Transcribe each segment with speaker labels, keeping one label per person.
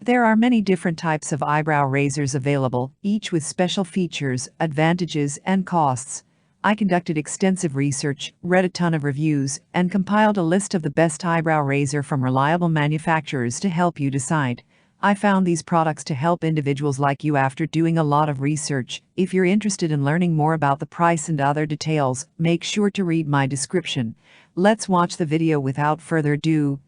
Speaker 1: There are many different types of eyebrow razors available, each with special features, advantages, and costs. I conducted extensive research, read a ton of reviews, and compiled a list of the best eyebrow razor from reliable manufacturers to help you decide. I found these products to help individuals like you after doing a lot of research. If you're interested in learning more about the price and other details, make sure to read my description. Let's watch the video without further ado.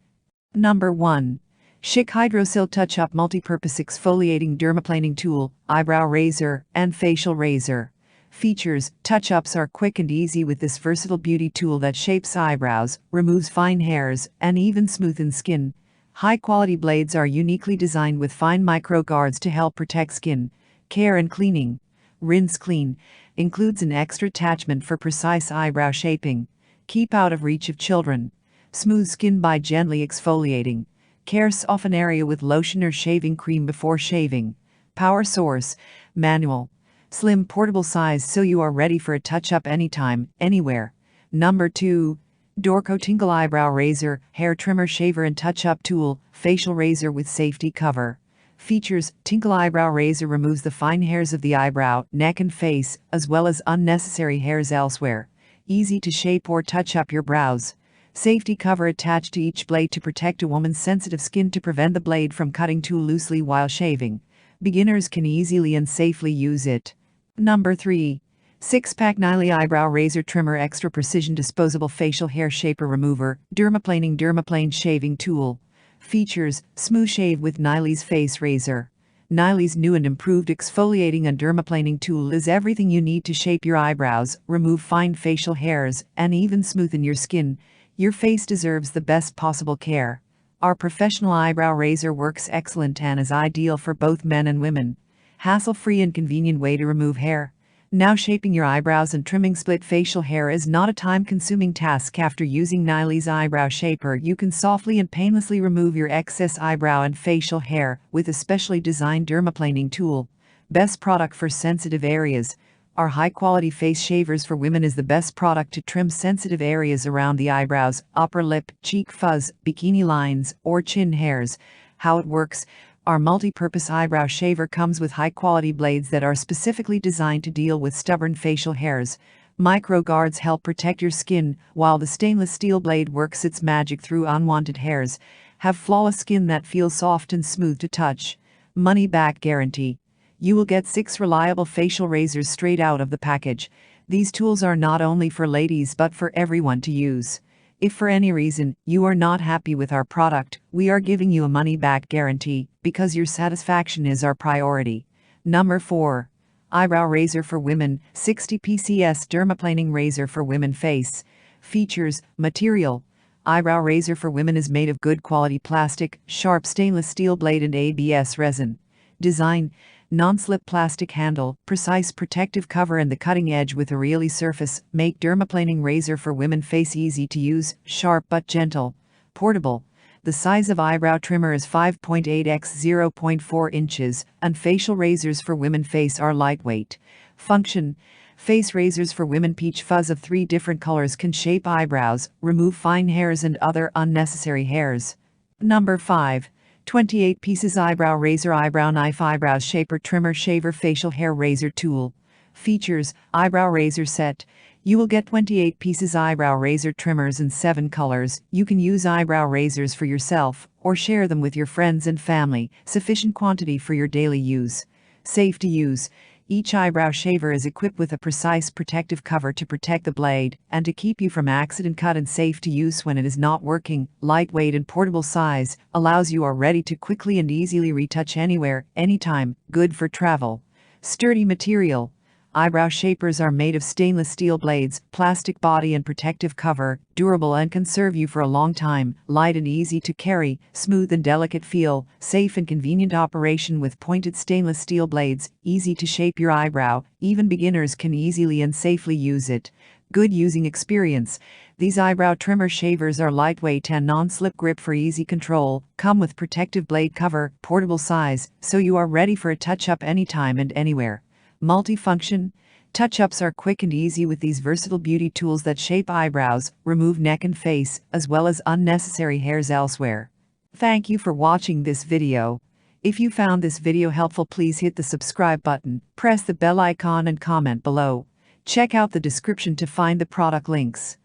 Speaker 1: Number 1. Schick Hydrosil Touch-Up Multipurpose Exfoliating Dermaplaning Tool, Eyebrow Razor, and Facial Razor. Features: touch-ups are quick and easy with this versatile beauty tool that shapes eyebrows, removes fine hairs, and even smoothens skin. High-quality blades are uniquely designed with fine micro guards to help protect skin. Care and cleaning. Rinse clean. Includes an extra attachment for precise eyebrow shaping. Keep out of reach of children. Smooth skin by gently exfoliating. Care soften area with lotion or shaving cream before shaving. Power source. Manual. Slim portable size so you are ready for a touch-up anytime, anywhere. Number 2. Dorco Tinkle Eyebrow Razor, Hair Trimmer Shaver and Touch-Up Tool, Facial Razor with Safety Cover. Features: Tinkle Eyebrow Razor removes the fine hairs of the eyebrow, neck and face, as well as unnecessary hairs elsewhere. Easy to shape or touch up your brows. Safety cover attached to each blade to protect a woman's sensitive skin to prevent the blade from cutting too loosely while shaving. Beginners can easily and safely use it. Number 3. 6-pack Nylea Eyebrow Razor Trimmer Extra Precision Disposable Facial Hair Shaper Remover, Dermaplane Shaving Tool. Features: smooth shave with Nylea's Face Razor. Nylea's new and improved exfoliating and dermaplaning tool is everything you need to shape your eyebrows, remove fine facial hairs, and even smoothen your skin. Your face deserves the best possible care. Our professional eyebrow razor works excellent and is ideal for both men and women. Hassle-free and convenient way to remove hair. Now shaping your eyebrows and trimming split facial hair is not a time-consuming task. After using Nylea's Eyebrow Shaper, you can softly and painlessly remove your excess eyebrow and facial hair with a specially designed dermaplaning tool. Best product for sensitive areas. Our high-quality face shavers for women is the best product to trim sensitive areas around the eyebrows, upper lip, cheek fuzz, bikini lines, or chin hairs. How it works: our multi-purpose eyebrow shaver comes with high-quality blades that are specifically designed to deal with stubborn facial hairs. Micro guards help protect your skin, while the stainless steel blade works its magic through unwanted hairs. Have flawless skin that feels soft and smooth to touch. Money-back guarantee. You will get 6 reliable facial razors straight out of the package. These tools are not only for ladies but for everyone to use. If for any reason you are not happy with our product, we are giving you a money-back guarantee, because your satisfaction is our priority. Number 4. Eyebrow Razor for Women, 60 PCS Dermaplaning Razor for Women Face. Features: material. Eyebrow razor for women is made of good quality plastic, sharp stainless steel blade and ABS resin. Design: non-slip plastic handle, precise protective cover and the cutting edge with a really surface make dermaplaning razor for women face easy to use, sharp but gentle. Portable. The size of eyebrow trimmer is 5.8 x 0.4 inches, and facial razors for women face are lightweight. Function: face razors for women. Peach fuzz of 3 different colors can shape eyebrows, remove fine hairs and other unnecessary hairs. Number 5. 28 pieces Eyebrow Razor Eyebrow Knife Eyebrow Shaper Trimmer Shaver Facial Hair Razor Tool. Features: eyebrow razor set. You will get 28 pieces eyebrow razor trimmers in 7 colors. You can use eyebrow razors for yourself or share them with your friends and family. Sufficient quantity for your daily use. Safe to use. Each eyebrow shaver is equipped with a precise protective cover to protect the blade and to keep you from accident cut, and safe to use when it is not working. Lightweight and portable size allows you are ready to quickly and easily retouch anywhere, anytime. Good for travel. Sturdy material. Eyebrow shapers are made of stainless steel blades, plastic body and protective cover, durable and can serve you for a long time. Light and easy to carry, smooth and delicate feel, safe and convenient operation with pointed stainless steel blades, easy to shape your eyebrow. Even beginners can easily and safely use it. Good using experience. These eyebrow trimmer shavers are lightweight and non-slip grip for easy control, come with protective blade cover, portable size, so you are ready for a touch-up anytime and anywhere. Multifunction. Touch-ups are quick and easy with these versatile beauty tools that shape eyebrows, remove neck and face, as well as unnecessary hairs elsewhere. Thank you for watching this video. If you found this video helpful, please hit the subscribe button, press the bell icon and comment below. Check out the description to find the product links.